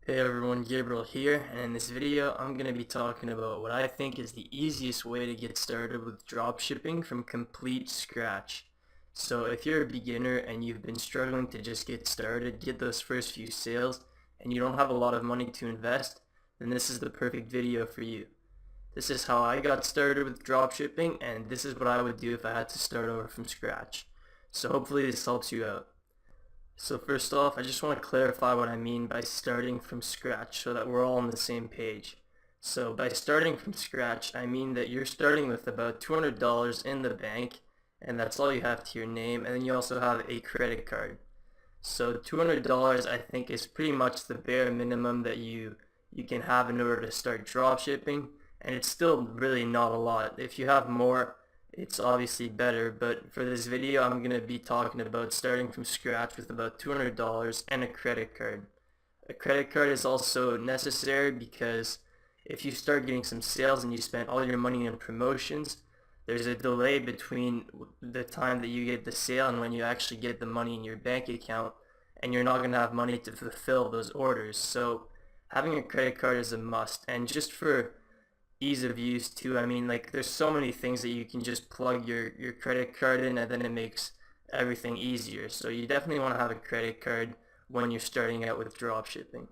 Hey everyone, Gabriel here, and in this video I'm going to be talking about what I think is the easiest way to get started with dropshipping from complete scratch. So if you're a beginner and you've been struggling to just get started, get those first few sales, and you don't have a lot of money to invest, then this is the perfect video for you. This is how I got started with dropshipping, and this is what I would do if I had to start over from scratch. So hopefully this helps you out. So first off, I just want to clarify what I mean by starting from scratch so that we're all on the same page. So by starting from scratch, I mean that you're starting with about $200 in the bank, and that's all you have to your name, and then you also have a credit card. So $200 I think is pretty much the bare minimum that you can have in order to start dropshipping, and it's still really not a lot. If you have more, it's obviously better, but for this video I'm going to be talking about starting from scratch with about $200 and a credit card. A credit card is also necessary because if you start getting some sales and you spend all your money on promotions, there's a delay between the time that you get the sale and when you actually get the money in your bank account, and you're not going to have money to fulfill those orders. So having a credit card is a must. And just for ease of use too, I mean, like, there's so many things that you can just plug your credit card in, and then it makes everything easier. So you definitely want to have a credit card when you're starting out with dropshipping.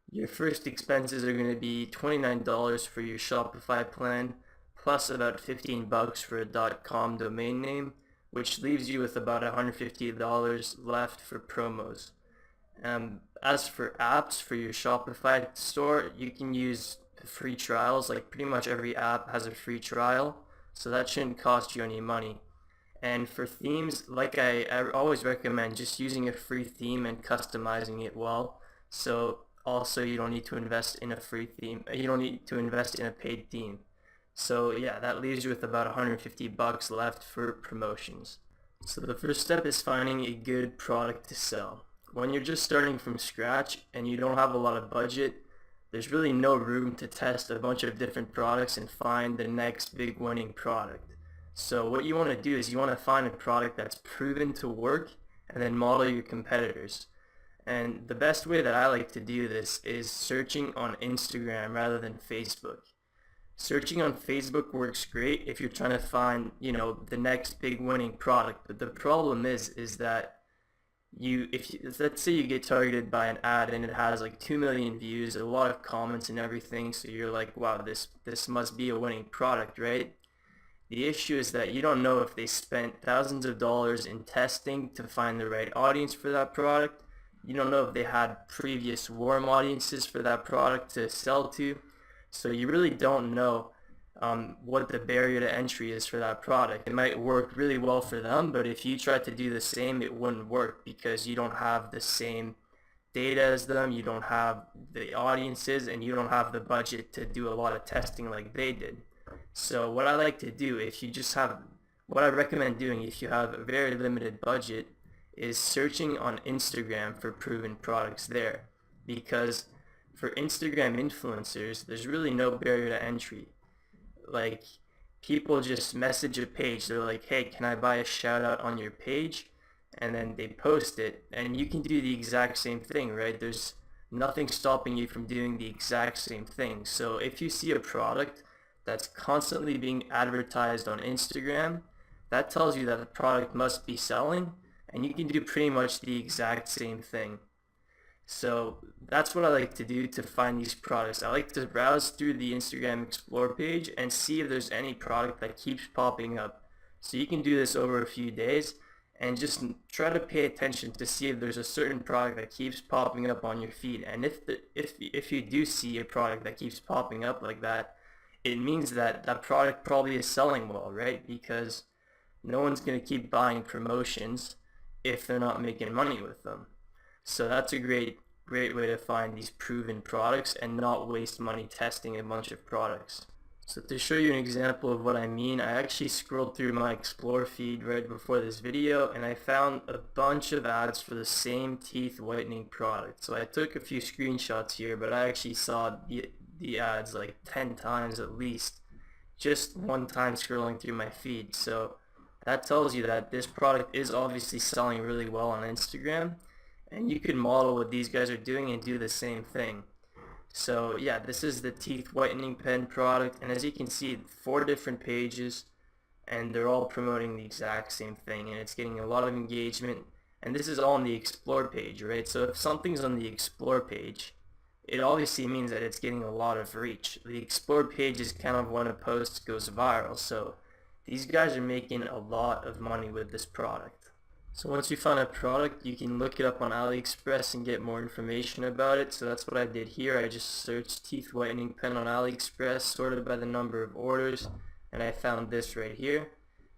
Your first expenses are going to be $29 for your Shopify plan, plus about $15 for a .com domain name, which leaves you with about $150 left for promos. As for apps for your Shopify store, you can use free trials. Like, pretty much every app has a free trial, so that shouldn't cost you any money. And for themes, like I always recommend just using a free theme and customizing it well. So also you don't need to invest in a free theme. You don't need to invest in a paid theme. So yeah, that leaves you with about $150 left for promotions. So the first step is finding a good product to sell. When you're just starting from scratch and you don't have a lot of budget, there's really no room to test a bunch of different products and find the next big winning product. So what you want to do is you want to find a product that's proven to work and then model your competitors. And the best way that I like to do this is searching on Instagram rather than Facebook. Searching on Facebook works great if you're trying to find, the next big winning product, but the problem is that let's say you get targeted by an ad and it has like 2 million views, a lot of comments and everything, so you're like, wow, this must be a winning product, right? The issue is that you don't know if they spent thousands of dollars in testing to find the right audience for that product. You don't know if they had previous warm audiences for that product to sell to. So you really don't know what the barrier to entry is for that product. It might work really well for them, but if you try to do the same, it wouldn't work because you don't have the same data as them, you don't have the audiences, and you don't have the budget to do a lot of testing like they did. So what I like to do, what I recommend doing if you have a very limited budget, is searching on Instagram for proven products there. Because for Instagram influencers, there's really no barrier to entry. Like, people just message a page, they're like, hey, can I buy a shout out on your page? And then they post it, and you can do the exact same thing, right? There's nothing stopping you from doing the exact same thing. So if you see a product that's constantly being advertised on Instagram, that tells you that the product must be selling, and you can do pretty much the exact same thing. So that's what I like to do to find these products. I like to browse through the Instagram Explore page and see if there's any product that keeps popping up. So you can do this over a few days and just try to pay attention to see if there's a certain product that keeps popping up on your feed. And if you do see a product that keeps popping up like that, it means that that product probably is selling well, right? Because no one's going to keep buying promotions if they're not making money with them. So that's a great way to find these proven products and not waste money testing a bunch of products. So to show you an example of what I mean, I actually scrolled through my Explore feed right before this video, and I found a bunch of ads for the same teeth whitening product. So I took a few screenshots here, but I actually saw the ads like 10 times at least, just one time scrolling through my feed. So that tells you that this product is obviously selling really well on Instagram. and you could model what these guys are doing and do the same thing. So yeah, this is the teeth whitening pen product, and as you can see, 4 different pages, and they're all promoting the exact same thing, and it's getting a lot of engagement. And this is all on the explore page, right? So if something's on the explore page, it obviously means that it's getting a lot of reach. The explore page is kind of when a post goes viral, so these guys are making a lot of money with this product. So once you find a product, you can look it up on AliExpress and get more information about it. So that's what I did here. I just searched teeth whitening pen on AliExpress, sorted by the number of orders, and I found this right here.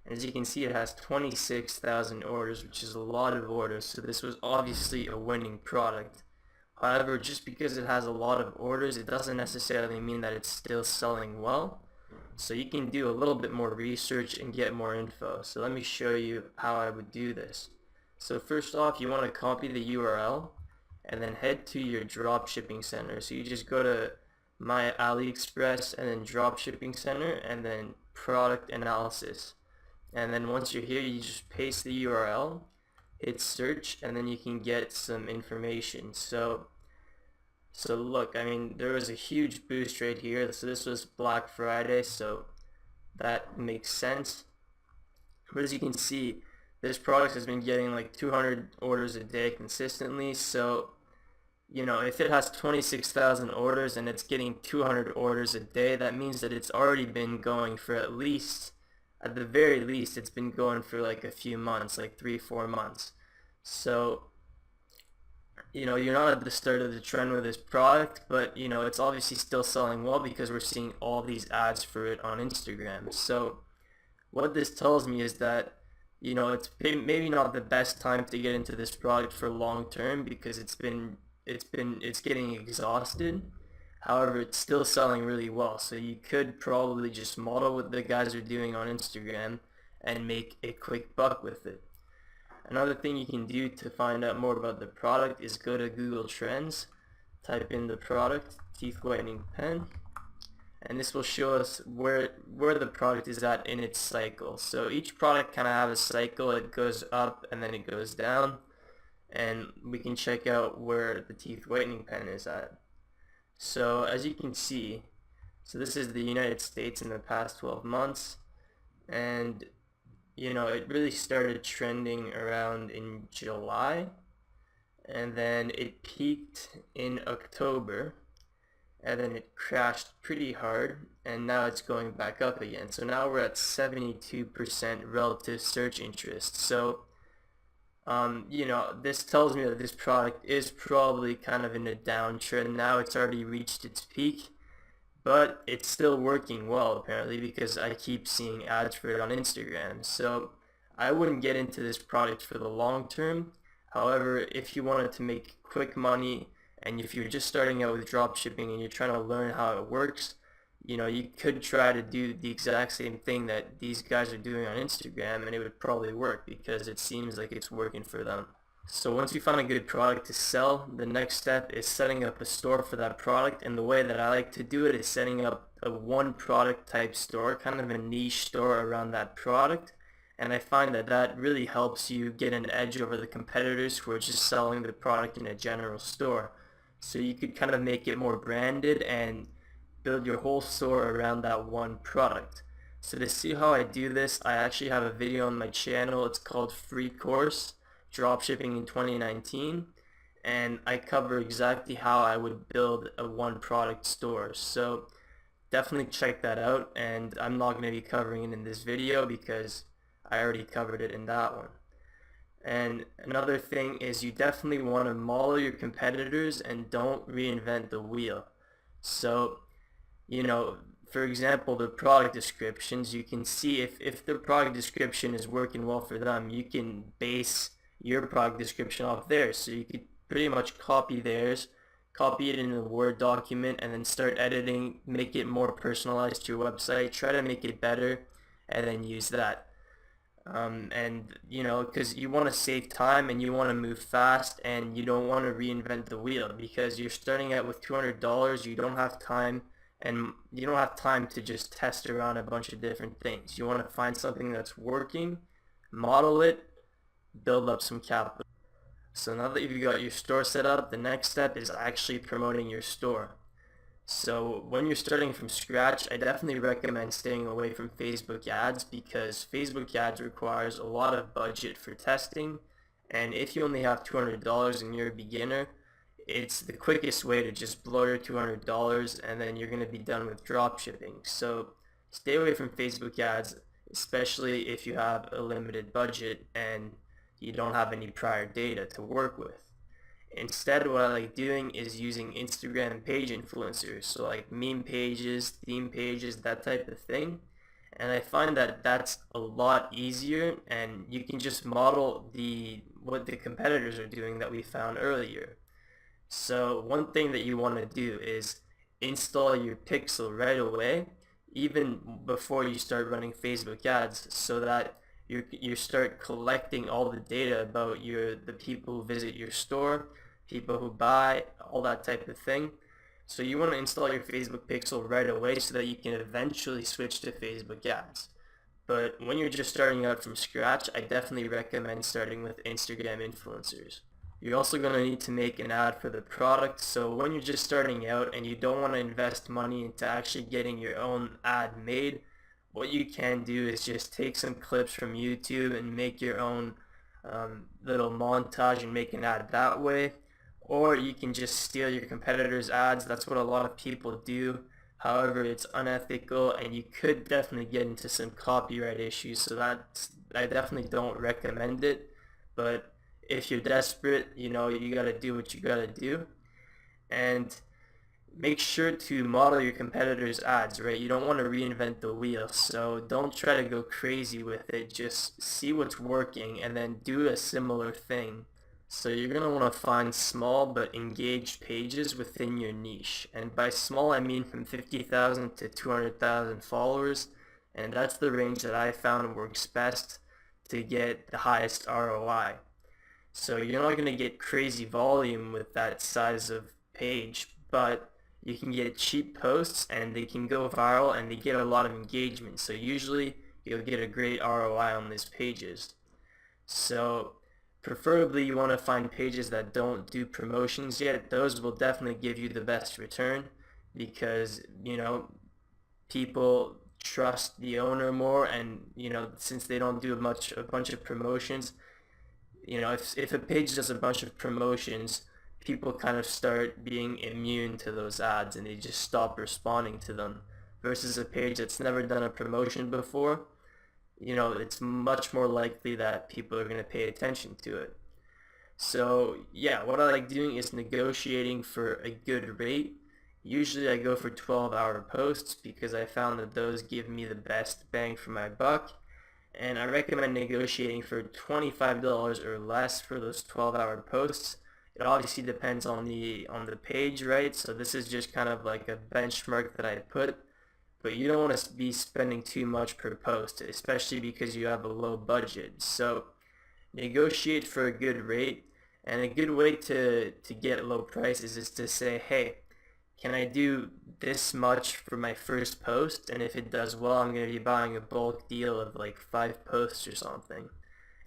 And as you can see, it has 26,000 orders, which is a lot of orders. So this was obviously a winning product. However, just because it has a lot of orders, it doesn't necessarily mean that it's still selling well. So you can do a little bit more research and get more info. So let me show you how I would do this. So first off, you want to copy the URL and then head to your dropshipping center. So you just go to my AliExpress and then dropshipping center and then product analysis. And then once you're here, you just paste the URL, hit search, and then you can get some information. So look, I mean, there was a huge boost right here. So this was Black Friday, so that makes sense. But as you can see, this product has been getting like 200 orders a day consistently. So, you know, if it has 26,000 orders and it's getting 200 orders a day, that means that it's already been going for at the very least, it's been going for like a few months, like 3-4 months. So, you know, you're not at the start of the trend with this product, but you know, it's obviously still selling well because we're seeing all these ads for it on Instagram. So what this tells me is that, you know, it's maybe not the best time to get into this product for long term because it's getting exhausted. However, it's still selling really well. So you could probably just model what the guys are doing on Instagram and make a quick buck with it. Another thing you can do to find out more about the product is go to Google Trends, type in the product, teeth whitening pen, and this will show us where the product is at in its cycle. So each product kind of have a cycle. It goes up and then it goes down, and we can check out where the teeth whitening pen is at. So as you can see, so this is the United States in the past 12 months, and you know, it really started trending around in July, and then it peaked in October, and then it crashed pretty hard, and now it's going back up again. So now we're at 72% relative search interest. So you know, this tells me that this product is probably kind of in a downtrend now. It's already reached its peak, but it's still working well apparently because I keep seeing ads for it on Instagram. So I wouldn't get into this product for the long term. However, if you wanted to make quick money and if you're just starting out with dropshipping and you're trying to learn how it works, you know, you could try to do the exact same thing that these guys are doing on Instagram, and it would probably work because it seems like it's working for them. So once you find a good product to sell, the next step is setting up a store for that product, and the way that I like to do it is setting up a one product type store, kind of a niche store around that product, and I find that that really helps you get an edge over the competitors who are just selling the product in a general store. So you could kind of make it more branded and build your whole store around that one product. So to see how I do this, I actually have a video on my channel. It's called Free Course Dropshipping in 2019, and I cover exactly how I would build a one product store. So definitely check that out, and I'm not going to be covering it in this video because I already covered it in that one. And another thing is you definitely want to model your competitors and don't reinvent the wheel. So, you know, for example, the product descriptions, you can see if the product description is working well for them, you can base your product description off theirs. So you could pretty much copy theirs, copy it in a Word document, and then start editing, make it more personalized to your website, try to make it better, and then use that. And you know, because you want to save time and you want to move fast and you don't want to reinvent the wheel because you're starting out with $200. You don't have time, and you don't have time to just test around a bunch of different things. You want to find something that's working, model it, build up some capital. So now that you've got your store set up, the next step is actually promoting your store. So when you're starting from scratch, I definitely recommend staying away from Facebook ads because Facebook ads requires a lot of budget for testing. And if you only have $200 and you're a beginner, it's the quickest way to just blow your $200 and then you're going to be done with dropshipping. So stay away from Facebook ads, especially if you have a limited budget and you don't have any prior data to work with. Instead, what I like doing is using Instagram page influencers, so like meme pages, theme pages, that type of thing. And I find that that's a lot easier, and you can just model what the competitors are doing that we found earlier. So one thing that you want to do is install your pixel right away, even before you start running Facebook ads, so that you start collecting all the data about the people who visit your store, people who buy, all that type of thing. So you want to install your Facebook pixel right away so that you can eventually switch to Facebook ads. But when you're just starting out from scratch, I definitely recommend starting with Instagram influencers. You're also going to need to make an ad for the product, so when you're just starting out and you don't want to invest money into actually getting your own ad made, what you can do is just take some clips from YouTube and make your own little montage and make an ad that way. Or you can just steal your competitors' ads. That's what a lot of people do. However, it's unethical and you could definitely get into some copyright issues, so I definitely don't recommend it. But if you're desperate, you gotta do what you gotta do. And make sure to model your competitors' ads, right? You don't want to reinvent the wheel, so don't try to go crazy with it. Just see what's working and then do a similar thing. So you're going to want to find small but engaged pages within your niche. And by small, I mean from 50,000 to 200,000 followers. And that's the range that I found works best to get the highest ROI. So you're not going to get crazy volume with that size of page, but you can get cheap posts and they can go viral and they get a lot of engagement. So usually you'll get a great ROI on these pages. So preferably you want to find pages that don't do promotions yet. Those will definitely give you the best return because, people trust the owner more, and, since they don't do a bunch of promotions, if a page does a bunch of promotions, people kind of start being immune to those ads and they just stop responding to them. Versus a page that's never done a promotion before, it's much more likely that people are going to pay attention to it. So yeah, what I like doing is negotiating for a good rate. Usually I go for 12-hour posts because I found that those give me the best bang for my buck. And I recommend negotiating for $25 or less for those 12-hour posts. It obviously depends on the page, right? So this is just kind of like a benchmark that I put. But you don't want to be spending too much per post, especially because you have a low budget. So negotiate for a good rate. And a good way to get low prices is to say, hey, can I do this much for my first post? And if it does well, I'm going to be buying a bulk deal of like 5 posts or something.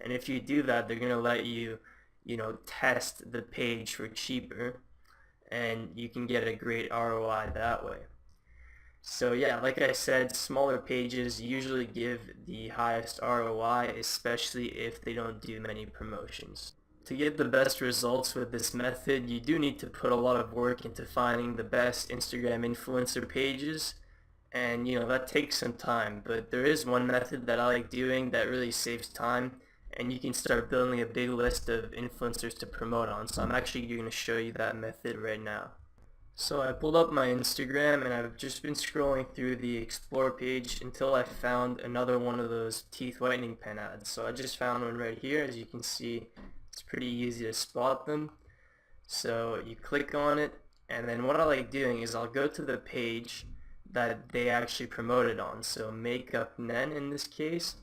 And if you do that, they're going to let you, test the page for cheaper, and you can get a great ROI that way. So yeah, like I said, smaller pages usually give the highest ROI, especially if they don't do many promotions. To get the best results with this method, you do need to put a lot of work into finding the best Instagram influencer pages, and that takes some time, but there is one method that I like doing that really saves time, and you can start building a big list of influencers to promote on. So I'm actually going to show you that method right now. So I pulled up my Instagram and I've just been scrolling through the explore page until I found another one of those teeth whitening pen ads. So I just found one right here. As you can see, it's pretty easy to spot them. So you click on it, and then what I like doing is I'll go to the page that they actually promoted on. So Makeup Nen in this case.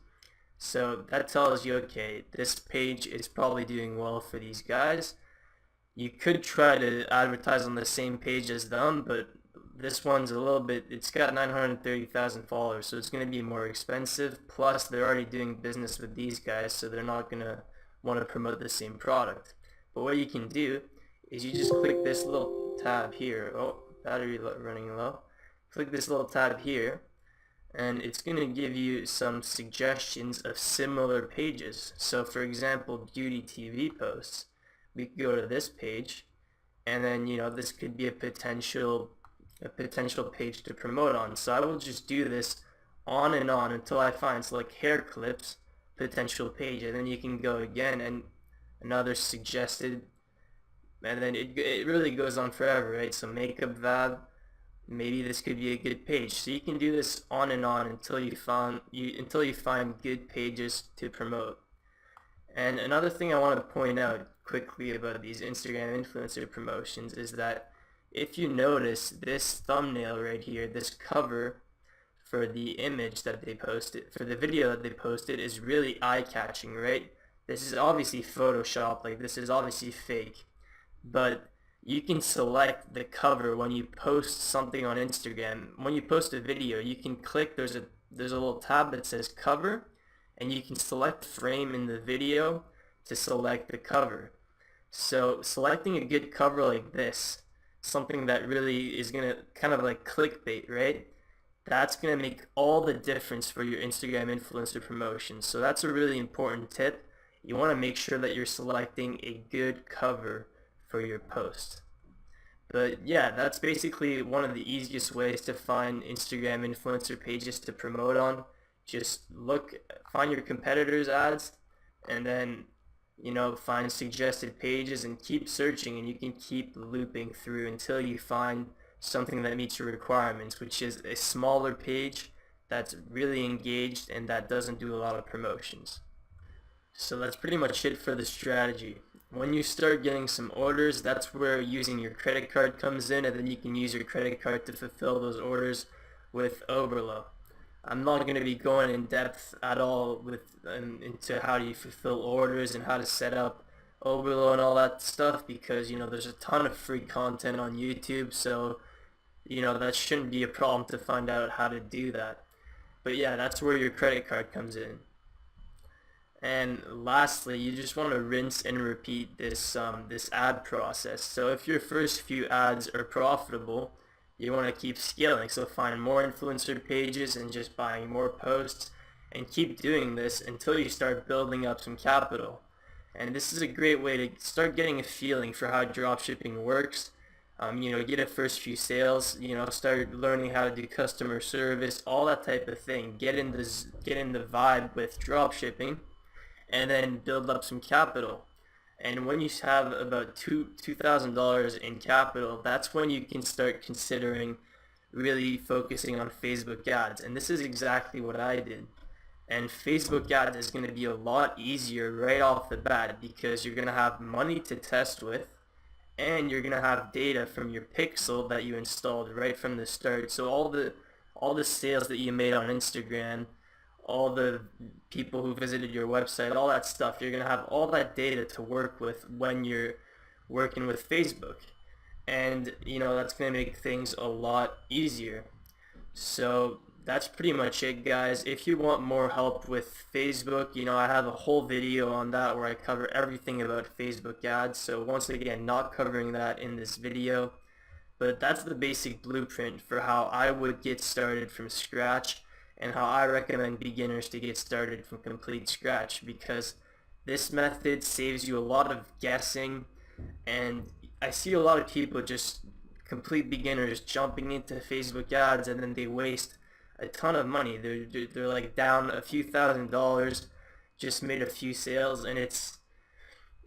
So that tells you, okay, this page is probably doing well for these guys. You could try to advertise on the same page as them, but this one's a little bit, it's got 930,000 followers, so it's going to be more expensive. Plus, they're already doing business with these guys, so they're not going to want to promote the same product. But what you can do is you just click this little tab here. Oh, battery running low. Click this little tab here, and it's going to give you some suggestions of similar pages. So for example, beauty TV posts, we could go to this page, and then this could be a potential page to promote on. So I will just do this on and on until I find, so like hair clips, potential page, and then you can go again and another suggested, and then it really goes on forever, right? So makeup vab, maybe this could be a good page. So you can do this on and on until you find good pages to promote. And another thing I want to point out quickly about these Instagram influencer promotions is that if you notice this thumbnail right here, this cover for the image that they posted, for the video that they posted, is really eye-catching, right? This is obviously Photoshop, like this is obviously fake, but you can select the cover when you post something on Instagram. When you post a video, you can click, there's a little tab that says cover, and you can select frame in the video to select the cover. So selecting a good cover like this, something that really is gonna kind of like clickbait, right? That's gonna make all the difference for your Instagram influencer promotion. So that's a really important tip. You want to make sure that you're selecting a good cover for your post. But yeah, that's basically one of the easiest ways to find Instagram influencer pages to promote on. Just find your competitors' ads, and then find suggested pages and keep searching, and you can keep looping through until you find something that meets your requirements, which is a smaller page that's really engaged and that doesn't do a lot of promotions. So that's pretty much it for the strategy. When you start getting some orders, that's where using your credit card comes in, and then you can use your credit card to fulfill those orders with Oberlo. I'm not going to be going in depth at all into how do you fulfill orders and how to set up Oberlo and all that stuff, because there's a ton of free content on YouTube, so that shouldn't be a problem to find out how to do that. But yeah, that's where your credit card comes in. And lastly, you just want to rinse and repeat this ad process. So if your first few ads are profitable, you want to keep scaling. So find more influencer pages and just buying more posts, and keep doing this until you start building up some capital. And this is a great way to start getting a feeling for how dropshipping works. Get a first few sales, start learning how to do customer service, all that type of thing. Get in the vibe with dropshipping, and then build up some capital. And when you have about $2,000 in capital, that's when you can start considering really focusing on Facebook ads. And this is exactly what I did. And Facebook ads is going to be a lot easier right off the bat, because you're going to have money to test with, and you're going to have data from your pixel that you installed right from the start. So all the sales that you made on Instagram, all the people who visited your website, all that stuff, you're going to have all that data to work with when you're working with Facebook. And that's going to make things a lot easier. So that's pretty much it, guys. If you want more help with Facebook, I have a whole video on that where I cover everything about Facebook ads. So once again, not covering that in this video, but that's the basic blueprint for how I would get started from scratch, and how I recommend beginners to get started from complete scratch, because this method saves you a lot of guessing. And I see a lot of people, just complete beginners, jumping into Facebook ads, and then they waste a ton of money. They're like down a few $1,000s, just made a few sales, and it's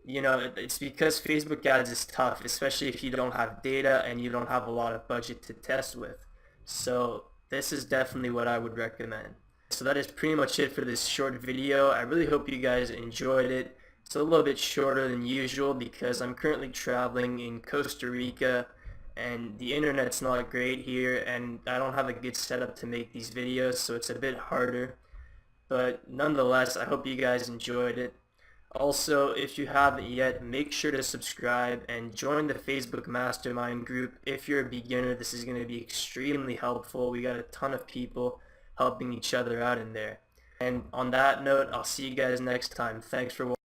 because Facebook ads is tough, especially if you don't have data and you don't have a lot of budget to test with. So this is definitely what I would recommend. So that is pretty much it for this short video. I really hope you guys enjoyed it. It's a little bit shorter than usual because I'm currently traveling in Costa Rica, and the internet's not great here, and I don't have a good setup to make these videos, so it's a bit harder. But nonetheless, I hope you guys enjoyed it. Also, if you haven't yet, make sure to subscribe and join the Facebook Mastermind group. If you're a beginner, this is going to be extremely helpful. We got a ton of people helping each other out in there. And on that note, I'll see you guys next time. Thanks for watching.